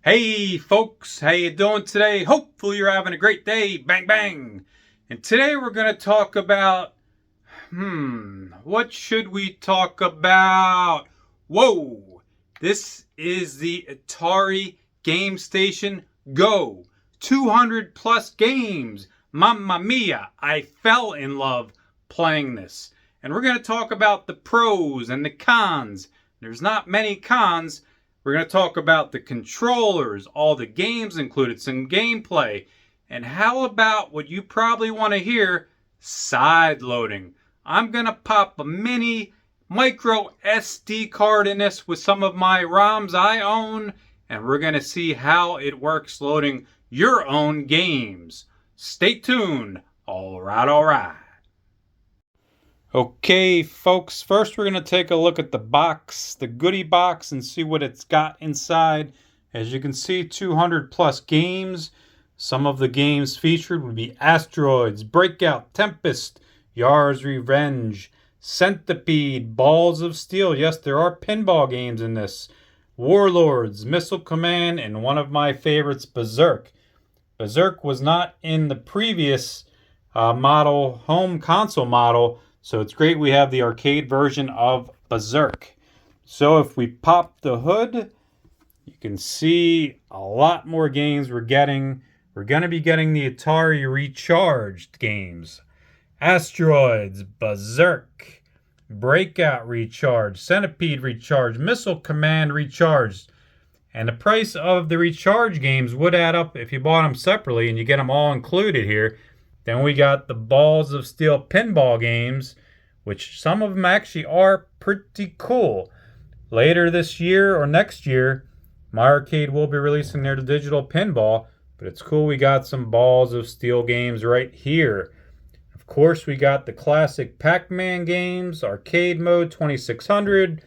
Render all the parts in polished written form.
Hey folks, how you doing today? Hopefully you're having a great day. Bang bang. And today we're going to talk about what should we talk about? Whoa. This is the Atari GameStation Go. 200 plus games. Mamma mia, I fell in love playing this. And we're going to talk about the pros and the cons. There's not many cons. We're going to talk about the controllers, all the games included, some gameplay, and how about what you probably want to hear, side loading. I'm going to pop a mini micro SD card in this with some of my ROMs I own, and we're going to see how it works loading your own games. Stay tuned. All right. Okay, folks, first we're going to take a look at the box, the goodie box, and see what it's got inside. As you can see, 200 plus games. Some of the games featured would be Asteroids, Breakout, Tempest, Yars Revenge, Centipede, Balls of Steel. Yes, there are pinball games in this. Warlords, Missile Command, and one of my favorites, Berserk. Berserk was not in the previous model, home console model, so it's great we have the arcade version of Berserk. So if we pop the hood, you can see a lot more games we're getting. We're going to be getting the Atari Recharged games. Asteroids, Berserk, Breakout Recharged, Centipede Recharged, Missile Command Recharged. And the price of the Recharge games would add up if you bought them separately and you get them all included here. Then we got the Balls of Steel pinball games, which some of them actually are pretty cool. Later this year or next year, my arcade will be releasing their digital pinball, but it's cool we got some Balls of Steel games right here. Of course, we got the classic Pac-Man games, arcade mode 2600.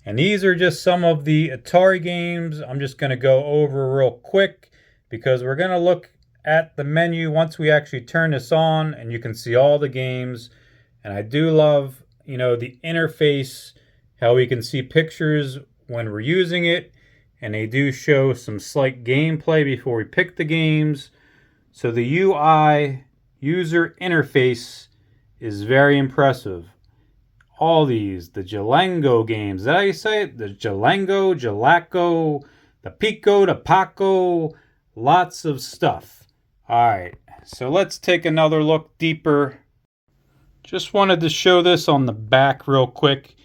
And these are just some of the Atari games. I'm just going to go over real quick because we're going to look at the menu once we actually turn this on, and you can see all the games. And I do love, the interface, how we can see pictures when we're using it, and they do show some slight gameplay before we pick the games. So the UI, user interface, is very impressive. All these, the Jalango games, is that how you say it? The Jalango, Jalaco, the Pico, the Paco, lots of stuff. Alright, so let's take another look deeper. Just wanted to show this on the back real quick.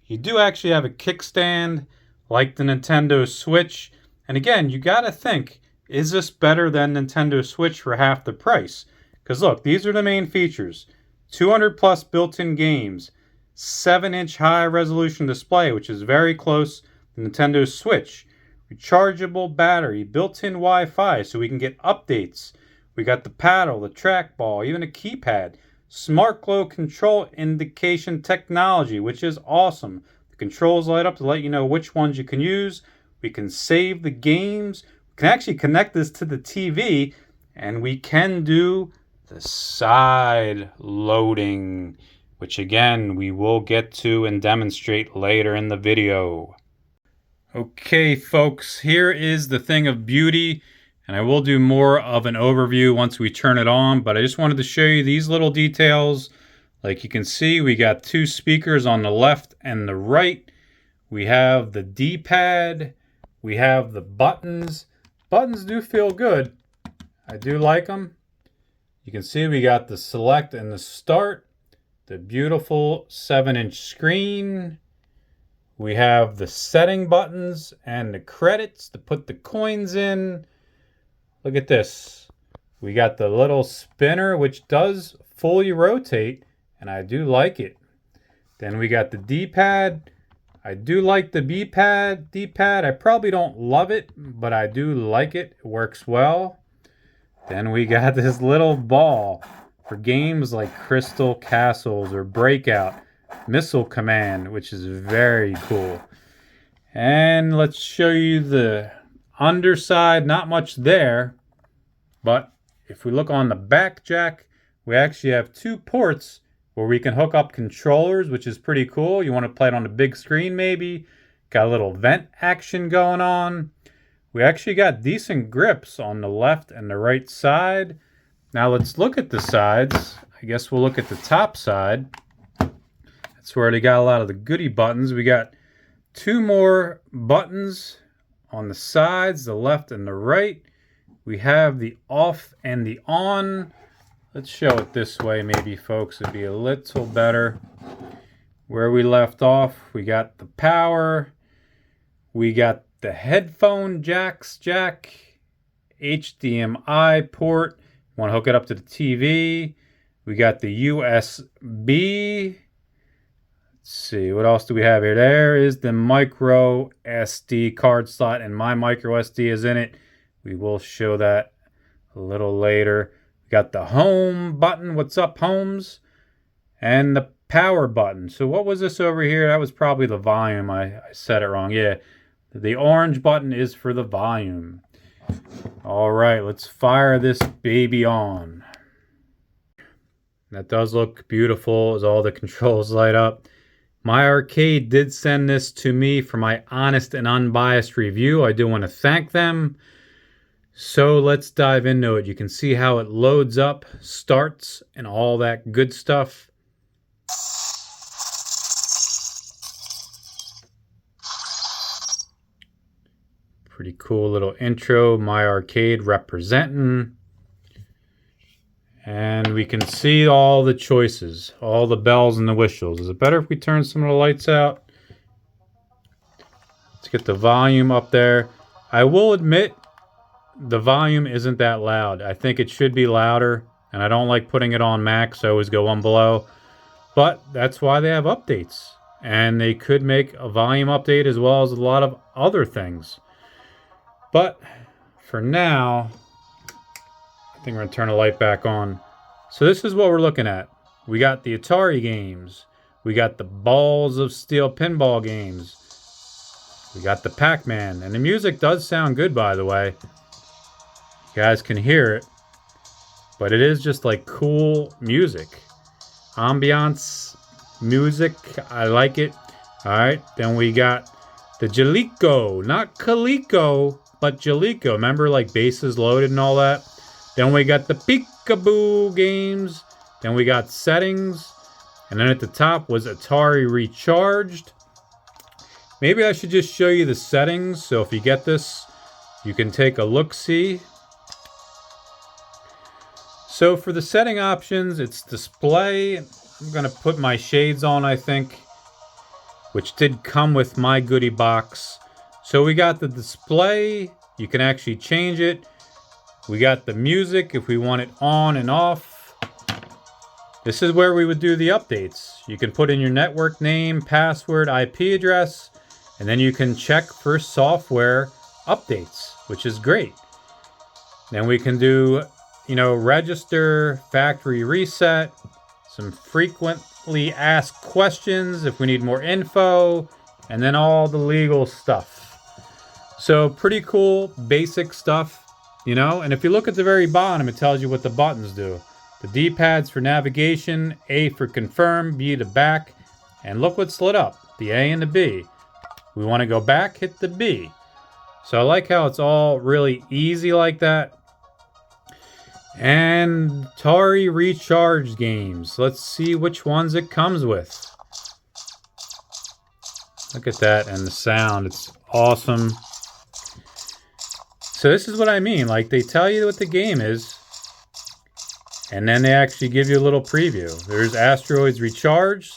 You do actually have a kickstand like the Nintendo Switch. And again, you gotta think, is this better than Nintendo Switch for half the price? Because look, these are the main features. 200 plus built-in games. 7-inch high resolution display, which is very close to Nintendo Switch. Rechargeable battery, built-in Wi-Fi so we can get updates. We got the paddle, the trak-ball, even a keypad. Smartglow control indication technology, which is awesome. The controls light up to let you know which ones you can use. We can save the games. We can actually connect this to the TV, and we can do the side loading, which again, we will get to and demonstrate later in the video. Okay, folks, here is the thing of beauty. And I will do more of an overview once we turn it on, but I just wanted to show you these little details. Like you can see, we got two speakers on the left and the right. We have the D-pad. We have the buttons. Buttons do feel good. I do like them. You can see we got the select and the start. The beautiful 7-inch screen. We have the setting buttons and the credits to put the coins in. Look at this. We got the little spinner, which does fully rotate, and I do like it. Then we got the D-pad. I do like the D-pad. I probably don't love it, but I do like it. It works well. Then we got this little ball for games like Crystal Castles or Breakout. Missile Command, which is very cool. And let's show you the underside. Not much there, but if we look on the back jack, we actually have two ports where we can hook up controllers, which is pretty cool. You want to play it on the big screen maybe. Got a little vent action going on. We actually got decent grips on the left and the right side. Now let's look at the sides. I guess we'll look at the top side. That's where they got a lot of the goodie buttons. We got 2 more buttons on the sides, the left and the right. We have the off and the on. Let's show it this way maybe, folks. It'd be a little better. Where we left off, we got the power. We got the headphone jack, HDMI port. Want to hook it up to the TV. We got the USB. Let's see, what else do we have here? There is the micro SD card slot, and my micro SD is in it. We will show that a little later. We got the home button. What's up, homes? And the power button. So what was this over here? That was probably the volume. I said it wrong. Yeah, the orange button is for the volume. All right, let's fire this baby on. That does look beautiful as all the controls light up. My Arcade did send this to me for my honest and unbiased review. I do want to thank them. So let's dive into it. You can see how it loads up, starts, and all that good stuff. Pretty cool little intro. My Arcade representing. And we can see all the choices, all the bells and the whistles. Is it better if we turn some of the lights out? Let's get the volume up there. I will admit, the volume isn't that loud. I think it should be louder, and I don't like putting it on max. I always go one below. But that's why they have updates. And they could make a volume update as well as a lot of other things. But for now, I think we're going to turn the light back on. So this is what we're looking at. We got the Atari games. We got the Balls of Steel pinball games. We got the Pac-Man. And the music does sound good, by the way. You guys can hear it. But it is just like cool music. Ambiance music. I like it. Alright, then we got the Jalico. Not Coleco, but Jalico. Remember, like Bases Loaded and all that? Then we got the Peekaboo games. Then we got settings. And then at the top was Atari Recharged. Maybe I should just show you the settings. So if you get this, you can take a look-see. So for the setting options, it's display. I'm going to put my shades on, I think, which did come with my goodie box. So we got the display. You can actually change it. We got the music if we want it on and off. This is where we would do the updates. You can put in your network name, password, IP address, and then you can check for software updates, which is great. Then we can do, register, factory reset, some frequently asked questions if we need more info, and then all the legal stuff. So pretty cool, basic stuff. And if you look at the very bottom, it tells you what the buttons do. The D-pad's for navigation, A for confirm, B to back, and look what's lit up, the A and the B. We want to go back, hit the B. So I like how it's all really easy like that. And Atari Recharged games. Let's see which ones it comes with. Look at that and the sound, it's awesome. So this is what I mean, like they tell you what the game is, and then they actually give you a little preview. There's Asteroids Recharged,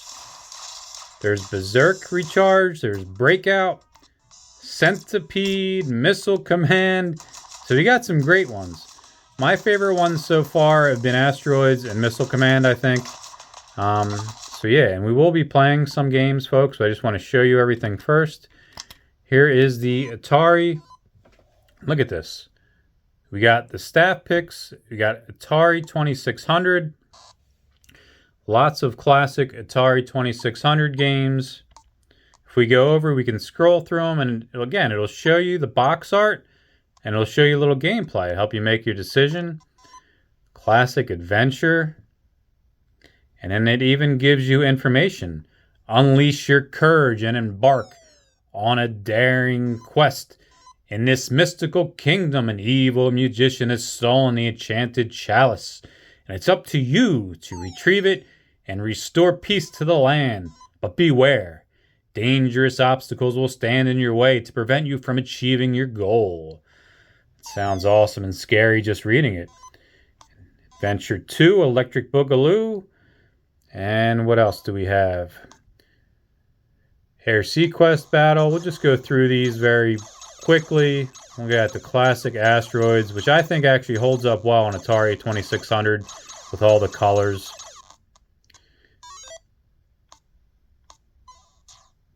there's Berserk Recharged, there's Breakout, Centipede, Missile Command. So we got some great ones. My favorite ones so far have been Asteroids and Missile Command, I think. So yeah, and we will be playing some games, folks, but I just want to show you everything first. Here is the Atari. Look at this. We got the staff picks. We got Atari 2600. Lots of classic Atari 2600 games. If we go over, we can scroll through them, and again, it'll show you the box art, and it'll show you a little gameplay, help you make your decision. Classic adventure. And then it even gives you information. Unleash your courage and embark on a daring quest In this mystical kingdom, an evil magician has stolen the enchanted chalice, and it's up to you to retrieve it and restore peace to the land. But beware, dangerous obstacles will stand in your way to prevent you from achieving your goal. It sounds awesome and scary just reading it. Adventure 2, Electric Boogaloo. And what else do we have? Air Sequest Battle. We'll just go through these very quickly. We got the classic Asteroids, which I think actually holds up well on Atari 2600 with all the colors.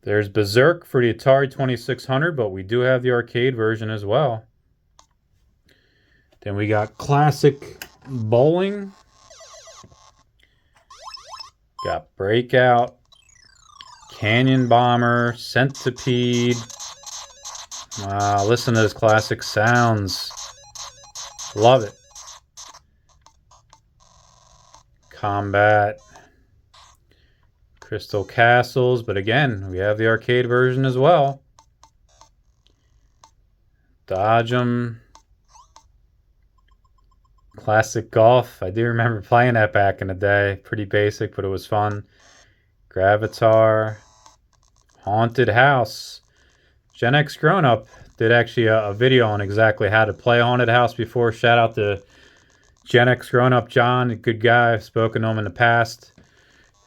There's Berserk for the Atari 2600, but we do have the arcade version as well. Then we got classic bowling. Got Breakout, Canyon Bomber, Centipede. Wow, listen to those classic sounds. Love it. Combat. Crystal Castles, but again, we have the arcade version as well. Dodge 'em. Classic Golf. I do remember playing that back in the day. Pretty basic, but it was fun. Gravatar. Haunted House. Gen X Grown Up did actually a video on exactly how to play Haunted House before. Shout out to Gen X Grown Up John, a good guy. I've spoken to him in the past.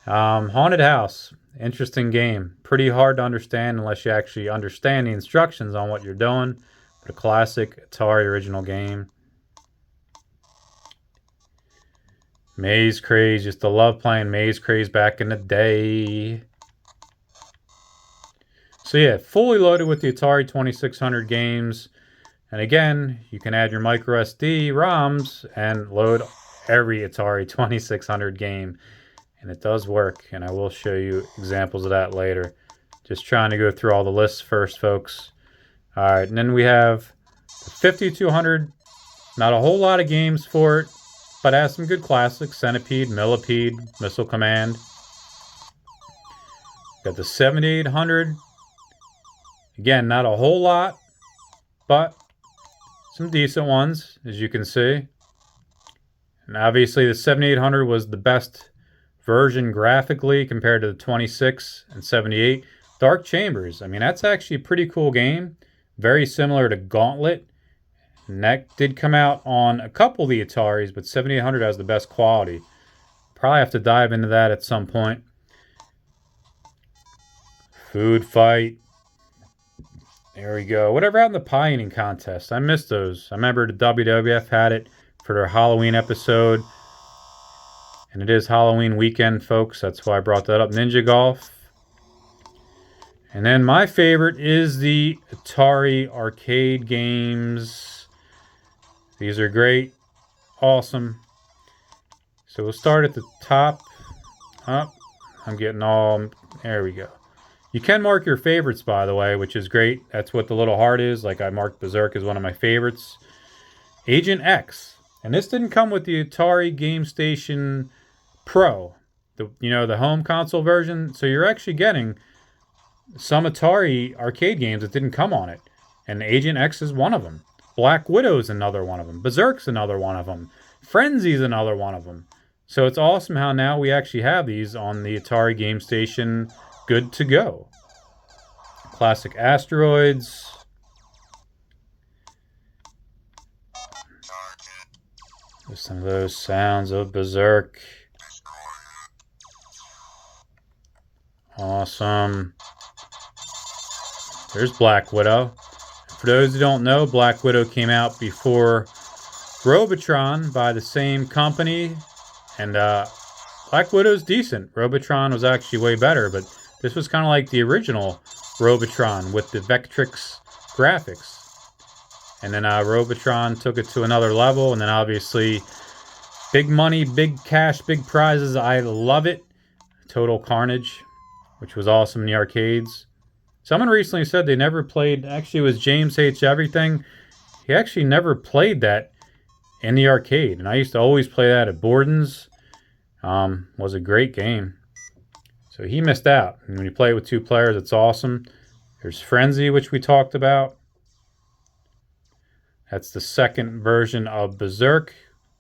Haunted House. Interesting game. Pretty hard to understand unless you actually understand the instructions on what you're doing. But a classic Atari original game. Maze Craze. Used to love playing Maze Craze back in the day. So yeah, fully loaded with the Atari 2600 games. And again, you can add your micro SD ROMs and load every Atari 2600 game. And it does work, and I will show you examples of that later. Just trying to go through all the lists first, folks. All right, and then we have the 5200. Not a whole lot of games for it, but it has some good classics. Centipede, Millipede, Missile Command. Got the 7800. Again, not a whole lot, but some decent ones, as you can see. And obviously the 7800 was the best version graphically compared to the 26 and 78. Dark Chambers. I mean, that's actually a pretty cool game. Very similar to Gauntlet. And that did come out on a couple of the Ataris, but 7800 has the best quality. Probably have to dive into that at some point. Food Fight. There we go. Whatever out in the pie eating contest. I missed those. I remember the WWF had it for their Halloween episode. And it is Halloween weekend, folks. That's why I brought that up. Ninja Golf. And then my favorite is the Atari arcade games. These are great. Awesome. So we'll start at the top. Up. I'm getting all... There we go. You can mark your favorites, by the way, which is great. That's what the little heart is. Like I marked Berserk as one of my favorites. Agent X. And this didn't come with the Atari GameStation Pro. The home console version. So you're actually getting some Atari arcade games that didn't come on it. And Agent X is one of them. Black Widow's another one of them. Berserk's another one of them. Frenzy's another one of them. So it's awesome how now we actually have these on the Atari GameStation good to go. Classic Asteroids. There's some of those sounds of Berserk. Awesome. There's Black Widow. For those who don't know, Black Widow came out before Robotron by the same company. And Black Widow's decent. Robotron was actually way better, but this was kind of like the original Robotron with the Vectrix graphics. And then Robotron took it to another level. And then obviously, big money, big cash, big prizes. I love it. Total Carnage, which was awesome in the arcades. Someone recently said they never played, actually it was James Hates Everything. He actually never played that in the arcade. And I used to always play that at Borden's. Was a great game. So he missed out. And when you play with two players, it's awesome. There's Frenzy, which we talked about. That's the second version of Berserk.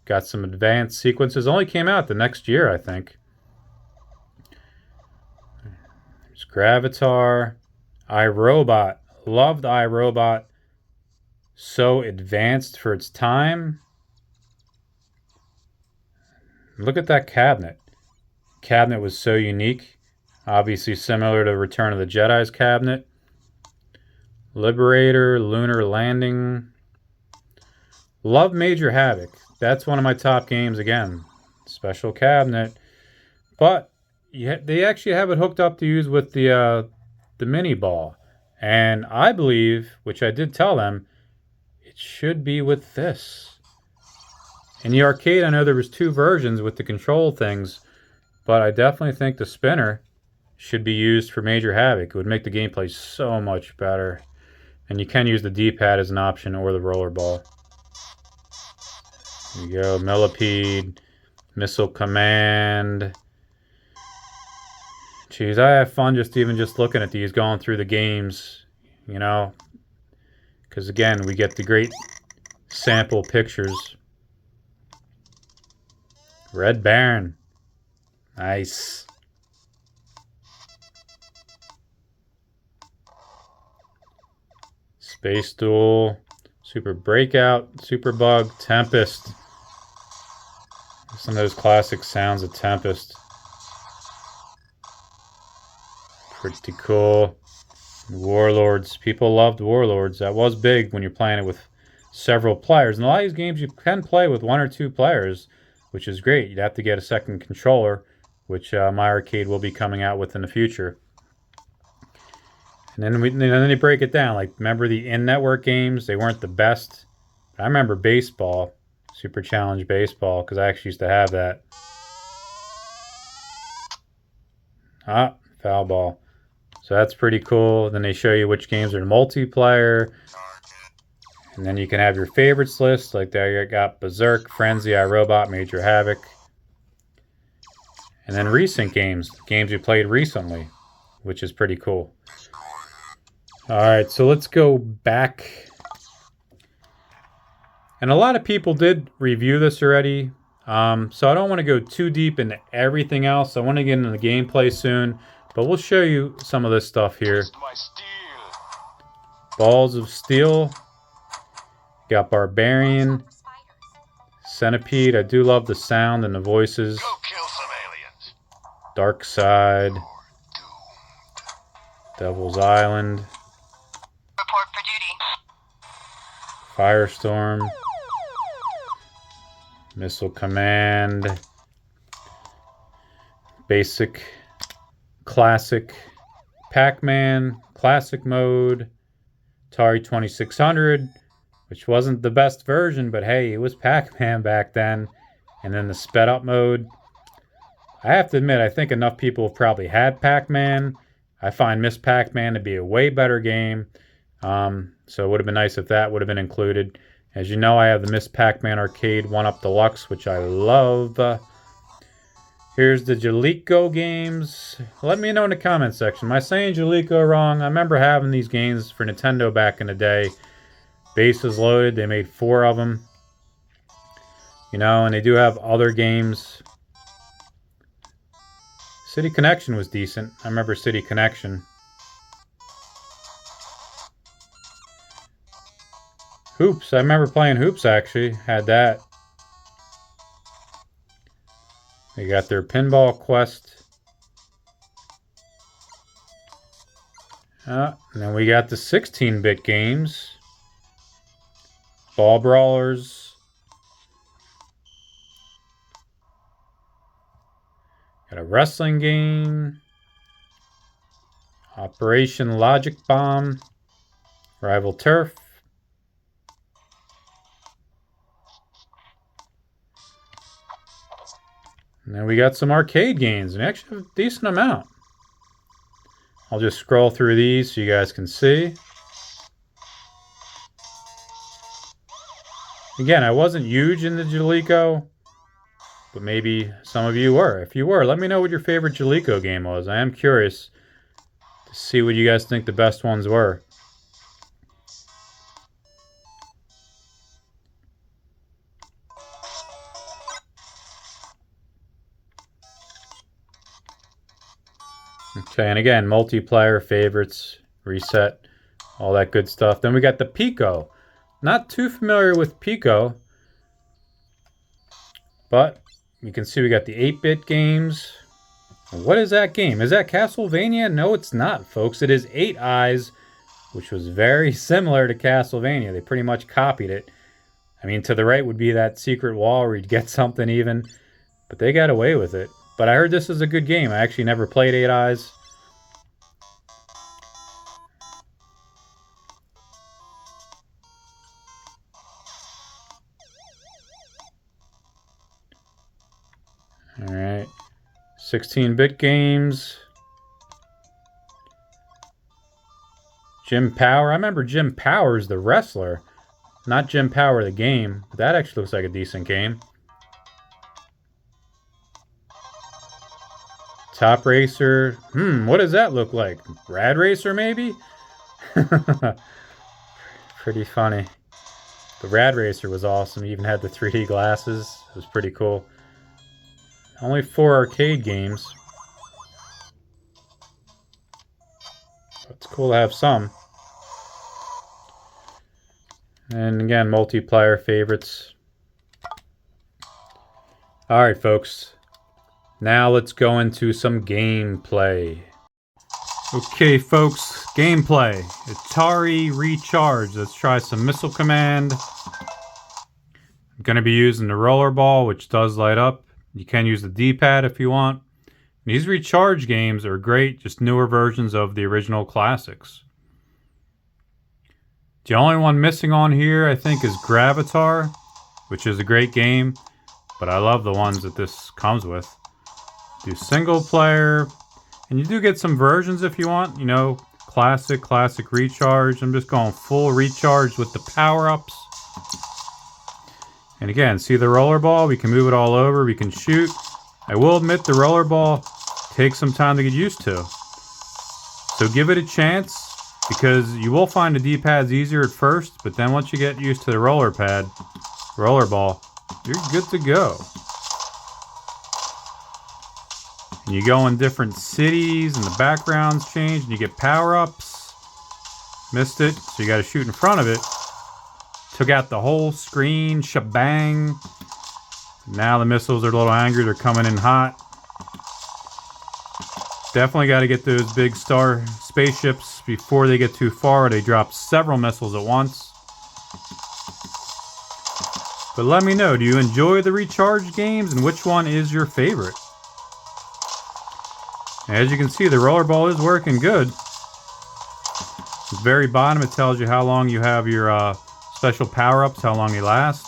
Got some advanced sequences. Only came out the next year, I think. There's Gravitar. iRobot. Loved iRobot. So advanced for its time. Look at that cabinet. Cabinet was so unique. Obviously similar to Return of the Jedi's cabinet. Liberator, Lunar Landing. Love Major Havoc. That's one of my top games again. Special cabinet. But they actually have it hooked up to use with the mini ball. And I believe, which I did tell them, it should be with this. In the arcade, I know there was 2 versions with the control things, but I definitely think the spinner should be used for Major Havoc. It would make the gameplay so much better. And you can use the D-pad as an option or the roller ball. There you go, Millipede, Missile Command. Jeez, I have fun just looking at these, going through the games, you know. Because again, we get the great sample pictures. Red Baron. Nice. Space Duel. Super Breakout. Super Bug. Tempest. Some of those classic sounds of Tempest. Pretty cool. Warlords. People loved Warlords. That was big when you're playing it with several players. And a lot of these games you can play with 1 or 2 players, which is great. You'd have to get a second controller, which my arcade will be coming out with in the future. And then they break it down. Like, remember the in-network games? They weren't the best. I remember baseball, Super Challenge Baseball, because I actually used to have that. Ah, foul ball. So that's pretty cool. Then they show you which games are multiplayer. And then you can have your favorites list. Like there you got Berserk, Frenzy, iRobot, Major Havoc. And then recent games. Games you played recently. Which is pretty cool. Alright, so let's go back. And a lot of people did review this already. So I don't want to go too deep into everything else. I want to get into the gameplay soon. But we'll show you some of this stuff here. Balls of Steel. Got Barbarian. Centipede. I do love the sound and the voices. Go kill some aliens. Dark Side. Devil's Island. Report for duty. Firestorm. Missile Command. Basic. Classic. Pac-Man. Classic mode. Atari 2600. Which wasn't the best version, but hey, it was Pac-Man back then. And then the sped up mode. I have to admit, I think enough people have probably had Pac-Man. I find Miss Pac-Man to be a way better game. So it would have been nice if that would have been included. As you know, I have the Miss Pac-Man Arcade 1-Up Deluxe, which I love. Here's the Jaleco games. Let me know in the comment section. Am I saying Jaleco wrong? I remember having these games for Nintendo back in the day. Bases Loaded. They made 4 of them. You know, and they do have other games. City Connection was decent. I remember City Connection. Hoops. I remember playing Hoops, actually. Had that. They got their Pinball Quest. And then we got the 16-bit games. Ball Brawlers. Got a wrestling game. Operation Logic Bomb. Rival Turf. And then we got some arcade games, and actually have a decent amount. I'll just scroll through these so you guys can see. Again, I wasn't huge into Jaleco, but maybe some of you were. If you were, let me know what your favorite Jaleco game was. I am curious to see what you guys think the best ones were. Okay, and again, multiplayer, favorites, reset, all that good stuff. Then we got the Pico. Not too familiar with Pico, but you can see we got the 8-bit games. What is that game? Is that Castlevania? No, it's not, folks. It is 8 Eyes, which was very similar to Castlevania. They pretty much copied it. I mean, to the right would be that secret wall where you'd get something even, but they got away with it. But I heard this is a good game. I actually never played 8 Eyes. Alright. 16-bit games. Jim Power. I remember Jim Powers, the wrestler. Not Jim Power, the game. That actually looks like a decent game. Top Racer. What does that look like? Rad Racer, maybe? Pretty funny. The Rad Racer was awesome. He even had the 3D glasses. It was pretty cool. Only 4 arcade games. It's cool to have some. And again, multiplayer favorites. Alright, folks. Now let's go into some gameplay. Okay, folks. Gameplay. Atari Recharged. Let's try some Missile Command. I'm going to be using the rollerball, which does light up. You can use the D-pad if you want. These Recharge games are great, just newer versions of the original classics. The only one missing on here, I think, is Gravitar, which is a great game, but I love the ones that this comes with. Do single player, and you do get some versions if you want, you know, classic Recharge. I'm just going full Recharge with the power-ups. And again, see the rollerball? We can move it all over, we can shoot. I will admit the rollerball takes some time to get used to. So give it a chance, because you will find the D-pads easier at first, but then once you get used to the rollerball, you're good to go. And you go in different cities, and the backgrounds change, and you get power-ups. Missed it, so you gotta shoot in front of it. Took out the whole screen, shebang. Now the missiles are a little angry, they're coming in hot. Definitely got to get those big star spaceships before they get too far. They drop several missiles at once. But let me know, do you enjoy the Recharge games, and which one is your favorite? As you can see, the rollerball is working good. At the very bottom, it tells you how long you have your special power-ups, how long they last.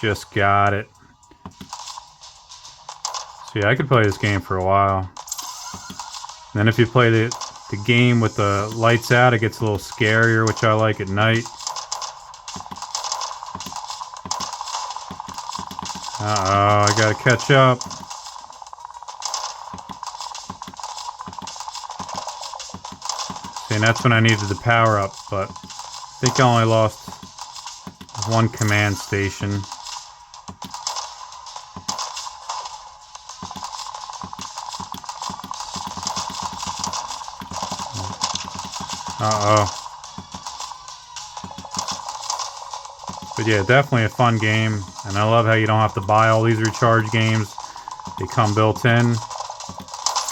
Just got it. So yeah, I could play this game for a while. And then if you play the game with the lights out, it gets a little scarier, which I like at night. Uh-oh, I gotta catch up. See, and that's when I needed the power up, but I think I only lost one command station. Uh-oh. But yeah, definitely a fun game, and I love how you don't have to buy all these Recharge games. They come built in.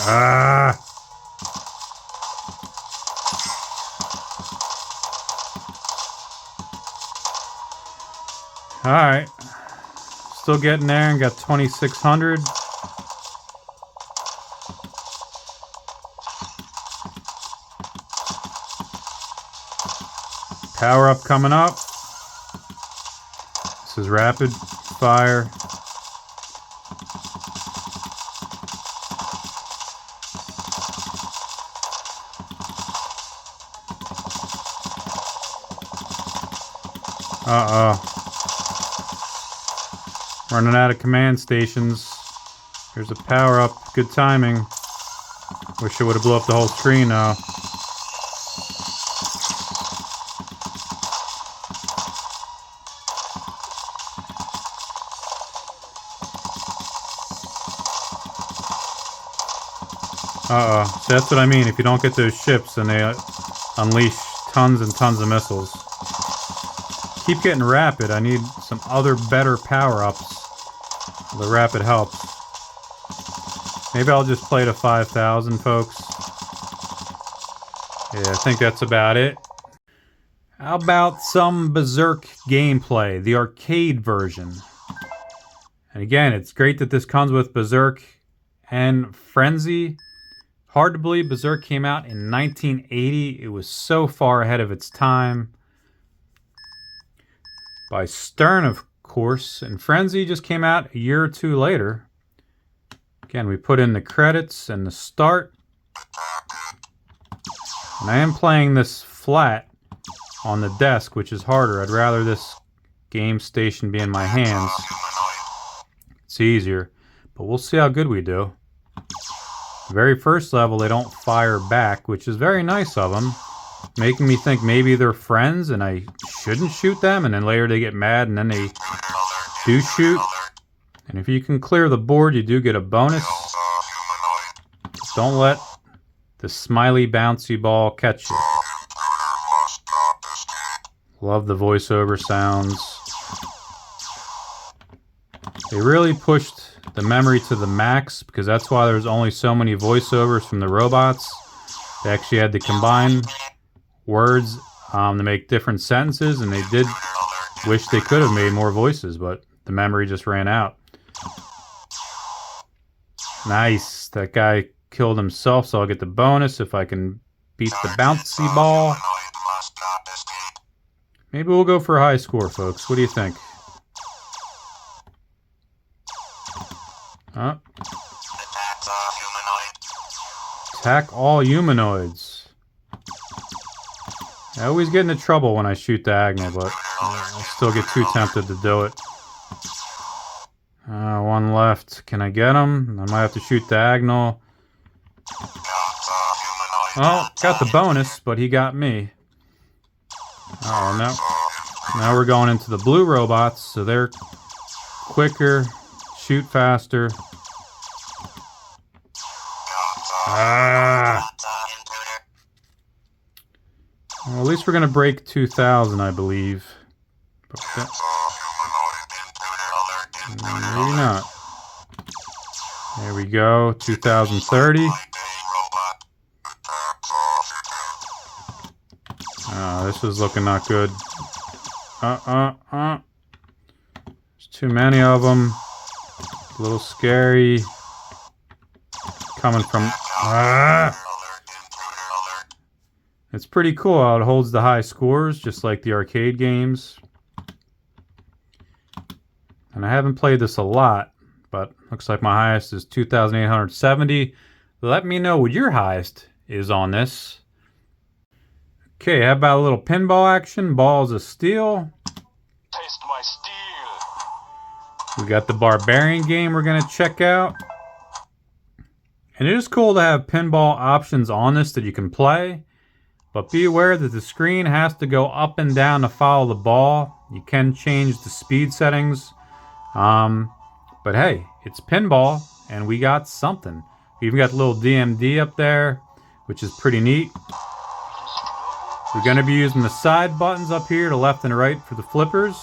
Ah! Alright. Still getting there, and got 2,600. Power up coming up. This is rapid fire. Uh-oh. Running out of command stations. Here's a power up. Good timing. Wish it would have blew up the whole screen now. So that's what I mean. If you don't get those ships, then they unleash tons and tons of missiles. Keep getting rapid. I need some other better power-ups. The rapid helps. Maybe I'll just play to 5,000, folks. Yeah, I think that's about it. How about some Berserk gameplay, the arcade version? And again, it's great that this comes with Berserk and Frenzy. Hard to believe Berserk came out in 1980. It was so far ahead of its time. By Stern, of course, and Frenzy just came out a year or two later. Again, we put in the credits and the start. And I am playing this flat on the desk, which is harder. I'd rather this GameStation be in my hands. It's easier, but we'll see how good we do. The very first level, they don't fire back, which is very nice of them, making me think maybe they're friends and I shouldn't shoot them, and then later they get mad and then they do shoot. And if you can clear the board, you do get a bonus. Don't let the smiley bouncy ball catch you. Love the voiceover sounds. They really pushed the memory to the max, because that's why there's only so many voiceovers from the robots. They actually had to combine words to make different sentences, and they did wish they could have made more voices, but the memory just ran out. Nice. That guy killed himself, so I'll get the bonus if I can beat the bouncy ball. Maybe we'll go for a high score, folks. What do you think? Attack all humanoids. I always get into trouble when I shoot diagonal, but I still get too tempted to do it. One left. Can I get him? I might have to shoot diagonal. Well, got the bonus, but he got me. Oh, no. Now we're going into the blue robots, so they're quicker, shoot faster. Well, at least we're going to break 2,000, I believe. Maybe not. There we go, 2030. This is looking not good. There's too many of them. A little scary. Coming from... It's pretty cool how it holds the high scores, just like the arcade games. And I haven't played this a lot, but looks like my highest is 2,870. Let me know what your highest is on this. Okay, how about a little pinball action? Balls of steel. Taste my steel. We got the Barbarian game we're going to check out. And it is cool to have pinball options on this that you can play. But be aware that the screen has to go up and down to follow the ball. You can change the speed settings. But hey, it's pinball, and we got something. We even got a little DMD up there, which is pretty neat. We're going to be using the side buttons up here to left and right for the flippers.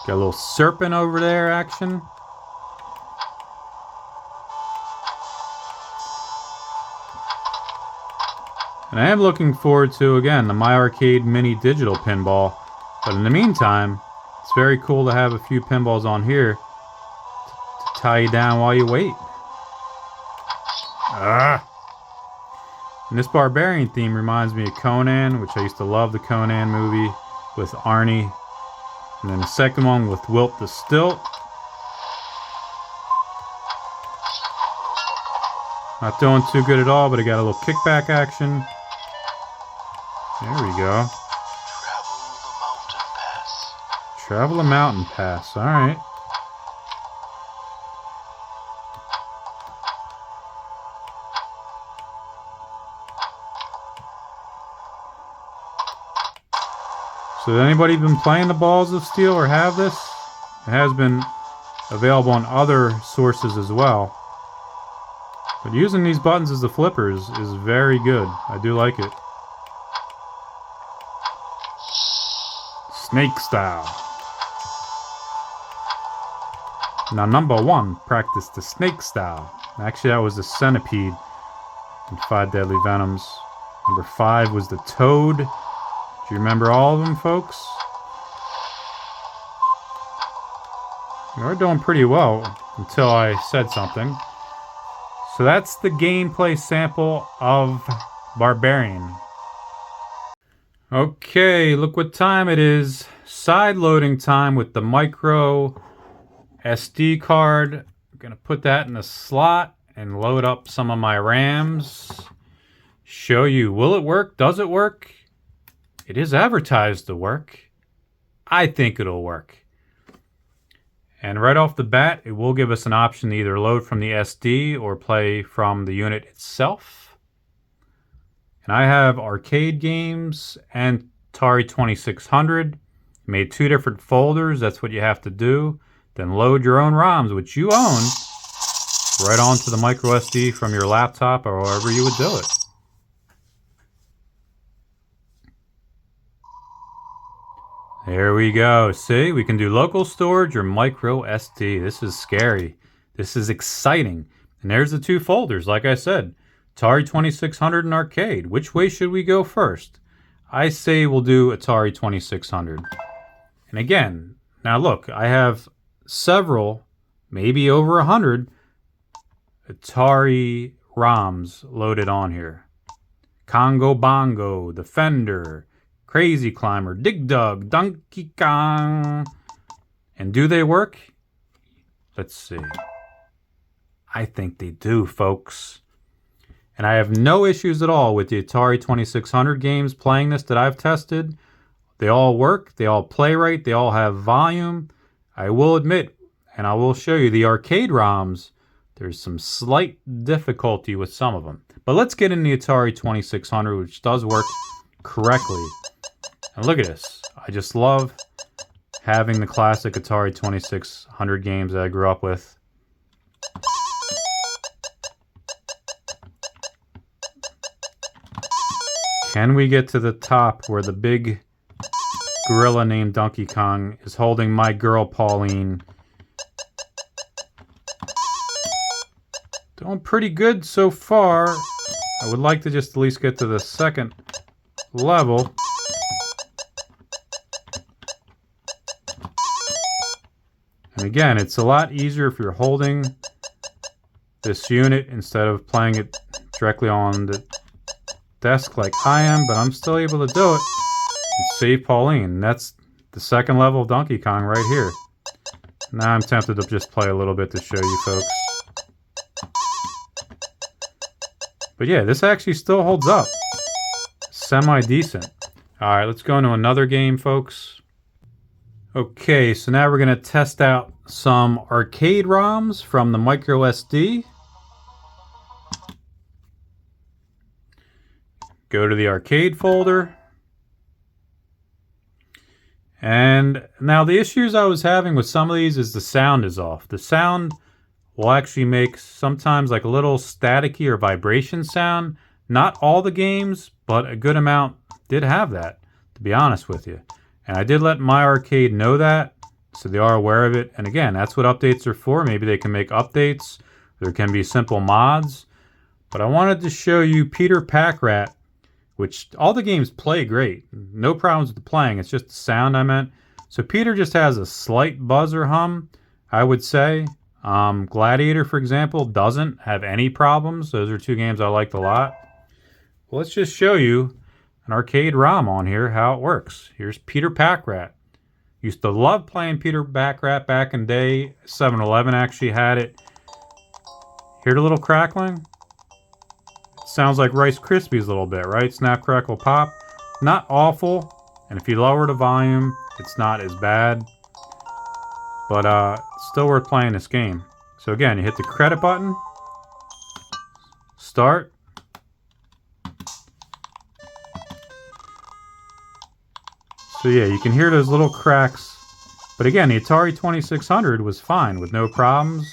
Got a little serpent over there action. And I am looking forward to, again, the My Arcade Mini Digital Pinball. But in the meantime, it's very cool to have a few pinballs on here to tie you down while you wait. And this Barbarian theme reminds me of Conan, which I used to love the Conan movie with Arnie. And then the second one with Wilt the Stilt. Not doing too good at all, but I got a little kickback action. There we go. Travel the mountain pass. Alright. So has anybody been playing the Balls of Steel or have this? It has been available on other sources as well. But using these buttons as the flippers is very good. I do like it. Snake style. Now number 1, practice the snake style. Actually, that was the Centipede in 5 Deadly Venoms. Number 5 was the Toad. Do you remember all of them, folks? You're doing pretty well until I said something. So that's the gameplay sample of Barbarian. Okay, look what time it is. Side loading time with the micro SD card. I'm gonna put that in a slot and load up some of my RAMs. Show you, will it work? Does it work? It is advertised to work. I think it'll work. And right off the bat, it will give us an option to either load from the SD or play from the unit itself. And I have arcade games and Atari 2600. Made 2 different folders, that's what you have to do. Then load your own ROMs, which you own, right onto the micro SD from your laptop or however you would do it. There we go. See, we can do local storage or micro SD. This is scary. This is exciting. And there's the 2 folders, like I said. Atari 2600 and arcade. Which way should we go first? I say we'll do Atari 2600. And again, now look, I have several, maybe over 100 Atari ROMs loaded on here. Congo Bongo, Defender, Crazy Climber, Dig Dug, Donkey Kong. And do they work? Let's see. I think they do, folks. And I have no issues at all with the Atari 2600 games playing this that I've tested. They all work. They all play right. They all have volume. I will admit, and I will show you the arcade ROMs, there's some slight difficulty with some of them. But let's get in the Atari 2600, which does work correctly. And look at this. I just love having the classic Atari 2600 games that I grew up with. Can we get to the top where the big gorilla named Donkey Kong is holding my girl Pauline? Doing pretty good so far. I would like to just at least get to the second level. And again, it's a lot easier if you're holding this unit instead of playing it directly on the desk like I am, but I'm still able to do it and save Pauline. That's the second level of Donkey Kong right here. Now I'm tempted to just play a little bit to show you folks. But yeah, this actually still holds up. Semi-decent. Alright, let's go into another game, folks. Okay, so now we're going to test out some arcade ROMs from the micro SD. Go to the arcade folder. And now the issues I was having with some of these is the sound is off. The sound will actually make sometimes like a little staticky or vibration sound. Not all the games, but a good amount did have that, to be honest with you. And I did let my arcade know that, so they are aware of it. And again, that's what updates are for. Maybe they can make updates. There can be simple mods. But I wanted to show you Peter Pack-Rat, which all the games play great. No problems with the playing. It's just the sound I meant. So Peter just has a slight buzz or hum, I would say. Gladiator, for example, doesn't have any problems. Those are 2 games I liked a lot. Well, let's just show you an arcade ROM on here, how it works. Here's Peter Pack-Rat. Used to love playing Peter Pack-Rat back in the day. 7-Eleven actually had it. Hear the little crackling? It sounds like Rice Krispies a little bit, right? Snap, crackle, pop. Not awful. And if you lower the volume, it's not as bad. But it's still worth playing this game. So again, you hit the credit button. Start. So yeah, you can hear those little cracks But again, the Atari 2600 was fine with no problems.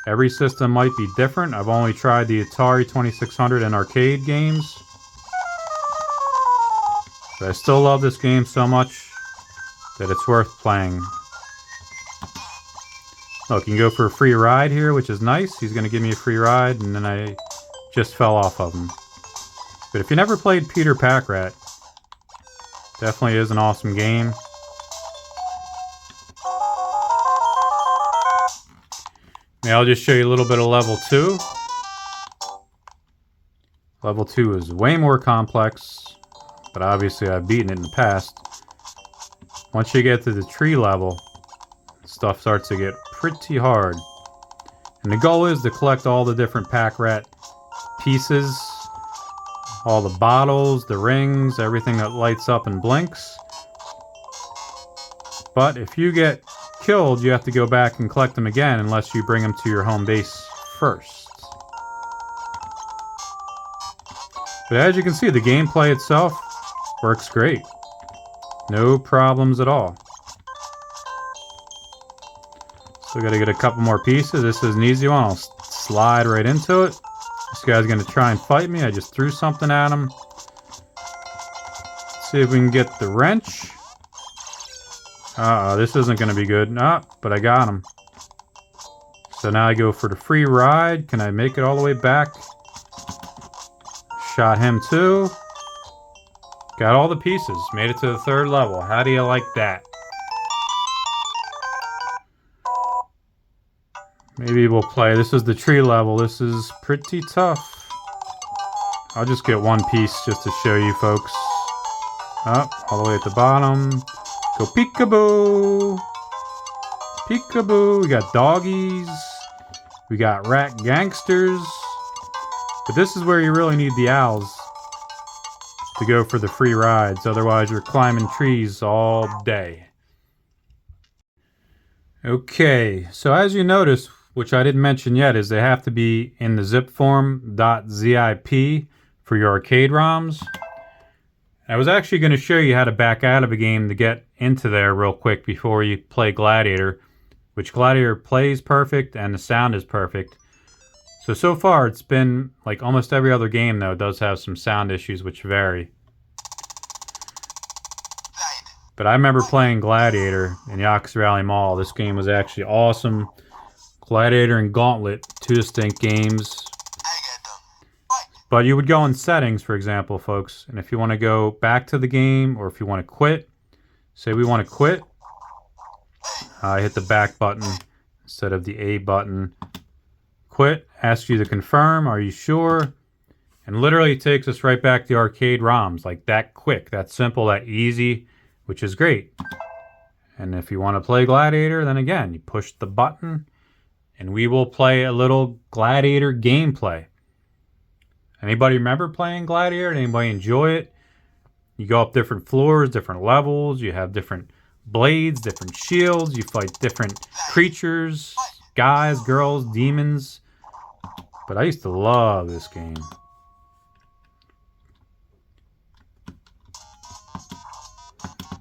Every system might be different. I've only tried the Atari 2600 in arcade games. But I still love this game so much that it's worth playing. Look, you can go for a free ride here, which is nice. He's going to give me a free ride, and then I just fell off of him. But if you never played Peter Pack-Rat, definitely is an awesome game. Now I'll just show you a little bit of level 2. Level 2 is way more complex, but obviously I've beaten it in the past. Once you get to the tree level, stuff starts to get pretty hard. And the goal is to collect all the different Pack-Rat pieces, all the bottles, the rings, everything that lights up and blinks. But if you get killed, you have to go back and collect them again unless you bring them to your home base first. But as you can see, the gameplay itself works great. No problems at all. Still gotta get a couple more pieces. This is an easy one. I'll slide right into it. This guy's gonna try and fight me. I just threw something at him. Let's see if we can get the wrench. This isn't gonna be good. But I got him. So now I go for the free ride. Can I make it all the way back? Shot him too. Got all the pieces. Made it to the 3rd level. How do you like that? Maybe we'll play. This is the tree level. This is pretty tough. I'll just get one piece just to show you folks. All the way at the bottom. Go peekaboo! Peekaboo! We got doggies. We got rat gangsters. But this is where you really need the owls to go for the free rides. Otherwise, you're climbing trees all day. Okay, so as you notice, which I didn't mention yet, is they have to be in the zip form .zip for your arcade ROMs. I was actually going to show you how to back out of a game to get into there real quick before you play Gladiator, which Gladiator plays perfect and the sound is perfect. So far it's been like almost every other game though does have some sound issues which vary. But I remember playing Gladiator in Yaks Rally Mall. This game was actually awesome. Gladiator and Gauntlet, 2 distinct games. But you would go in settings, for example, folks, and if you want to go back to the game or if you want to quit, say we want to quit, I hit the back button instead of the A button. Quit, asks you to confirm, are you sure? And literally takes us right back to the arcade ROMs, like that quick, that simple, that easy, which is great. And if you want to play Gladiator, then again, you push the button and we will play a little Gladiator gameplay. Anybody remember playing Gladiator? Anybody enjoy it? You go up different floors, different levels, you have different blades, different shields, you fight different creatures, guys, girls, demons. But I used to love this game.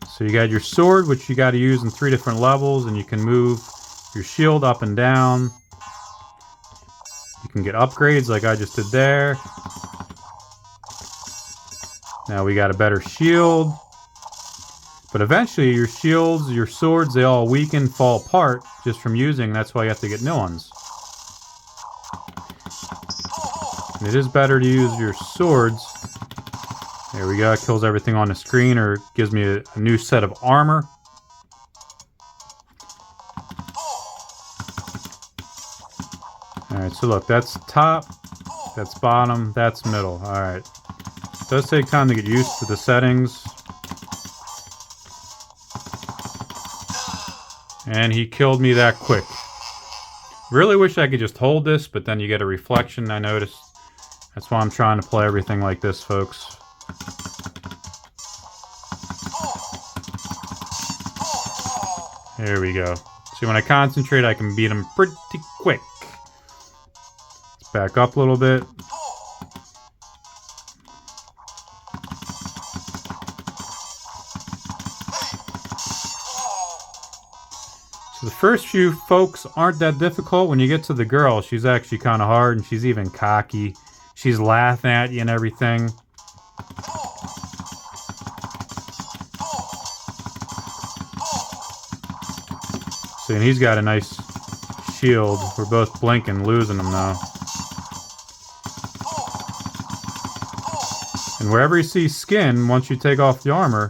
So you got your sword, which you got to use in 3 different levels, and you can move your shield up and down. You can get upgrades like I just did there. Now we got a better shield. But eventually your shields, your swords, they all weaken, fall apart just from using. That's why you have to get new ones. And it is better to use your swords. There we go. It kills everything on the screen or gives me a new set of armor. Alright, so look, that's top, that's bottom, that's middle. Alright. It does take time to get used to the settings. And he killed me that quick. Really wish I could just hold this, but then you get a reflection, I noticed. That's why I'm trying to play everything like this, folks. There we go. See, when I concentrate, I can beat him pretty quick. Let's back up a little bit. first few folks aren't that difficult. When you get to the girl, she's actually kind of hard, and she's even cocky. She's laughing at you and everything. See, and he's got a nice shield. We're both blinking, losing him now. And wherever you see skin, once you take off the armor,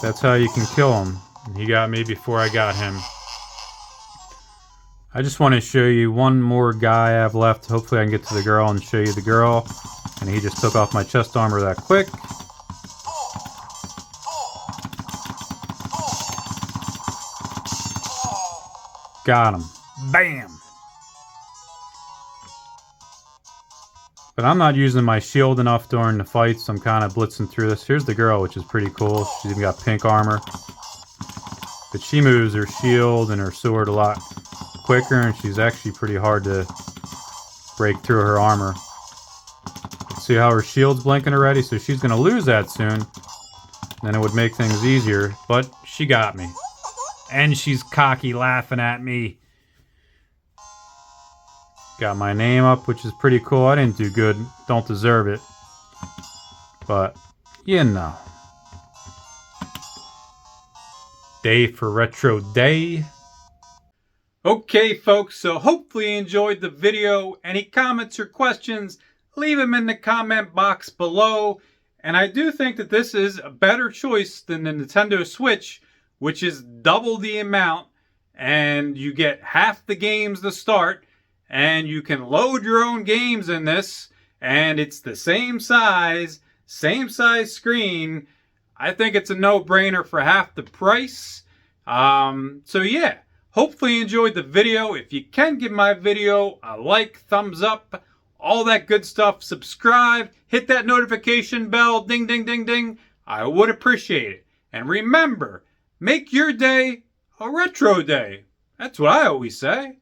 that's how you can kill him. And he got me before I got him. I just want to show you one more guy I have left. Hopefully I can get to the girl and show you the girl. And he just took off my chest armor that quick. Got him. Bam! But I'm not using my shield enough during the fights. I'm kind of blitzing through this. Here's the girl, which is pretty cool. She's even got pink armor. But she moves her shield and her sword a lot quicker, and she's actually pretty hard to break through her armor. See how her shield's blinking already? So she's going to lose that soon. Then it would make things easier. But she got me. And she's cocky, laughing at me. Got my name up, which is pretty cool. I didn't do good. Don't deserve it. But, you know. Day for Retro Day. Okay, folks, so hopefully you enjoyed the video. Any comments or questions, leave them in the comment box below. And I do think that this is a better choice than the Nintendo Switch, which is double the amount. And you get half the games to start. And you can load your own games in this, and it's the same size screen. I think it's a no-brainer for half the price. So yeah, hopefully you enjoyed the video. If you can, give my video a like, thumbs up, all that good stuff. Subscribe, hit that notification bell, ding, ding, ding, ding. I would appreciate it. And remember, make your day a retro day. That's what I always say.